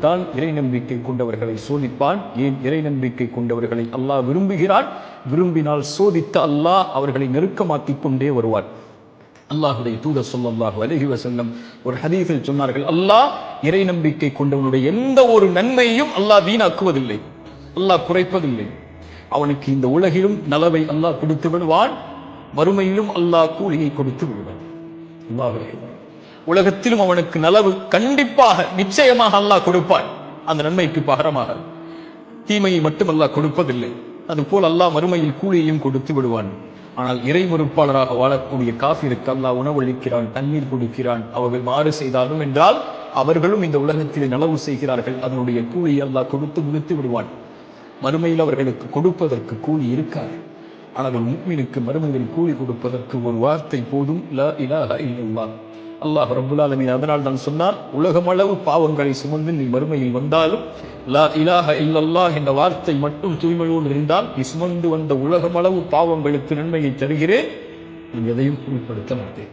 இப்படித்தான் இறை நம்பிக்கை கொண்டவர்களை சோதிப்பான். ஏன் இறை நம்பிக்கை கொண்டவர்களை அல்லாஹ் விரும்புகிறான்? விரும்பினால் சோதித்து அல்லாஹ் அவர்களை நெருக்கமாக்கிக் கொண்டே வருவார். அல்லாஹுடைய தூதர் ஸல்லல்லாஹு அலைஹி வஸல்லம் ஒரு ஹதீஸில் சொன்னார்கள், அல்லாஹ் இறை நம்பிக்கை கொண்டவனுடைய எந்த ஒரு நன்மையையும் அல்லாஹ் வீணாக்குவதில்லை, அல்லாஹ் குறைப்பதில்லை. அவனுக்கு இந்த உலகிலும் நலவை அல்லாஹ் கொடுத்து விடுவான், மறுமையிலும் அல்லாஹ் கூலியை கொடுத்து விடுவான். உலகத்திலும் அவனுக்கு நலவு கண்டிப்பாக நிச்சயமாக அல்லாஹ் கொடுப்பான். அந்த நன்மைக்கு பகரமாக தீமையை மட்டும் அல்லாஹ் கொடுப்பதில்லை. அதுபோல் அல்லாஹ் மறுமையில் கூலியையும் கொடுத்து விடுவான். ஆனால் இறை மறுப்பாளராக வாழக்கூடிய காஃபிருக்கு அல்லாஹ் உணவளிக்கிறான், தண்ணீர் கொடுக்கிறான். அவர்கள் மாறு செய்தாலும் என்றால் அவர்களும் இந்த உலகத்தில் நலவு செய்கிறார்கள், அதனுடைய கூலியை அல்லாஹ் கொடுத்து முடித்து விடுவான். மறுமையில் அவர்களுக்கு கொடுப்பதற்கு கூலி இருக்காது. ஆனால் முஃமினுக்கு மறுமையில் கூலி கொடுப்பதற்கு ஒரு வார்த்தை போதும், லா இலாஹா இல்லல்லாஹ். அல்லாஹ் ரப்புல் ஆலமீன் அதனால் தான் சொன்னார், உலகமளவு பாவங்களை சுமந்து நீ மறுமையில் வந்தாலும் லா இலாஹா இல்லல்லாஹ் என்ற வார்த்தை மட்டும் தூய்மையோடு இருந்தால் நீ சுமந்து வந்த உலகமளவு பாவங்களுக்கு நன்மையை தருகிறேன், நீ எதையும் குறிப்பிடுத்த மாட்டேன்.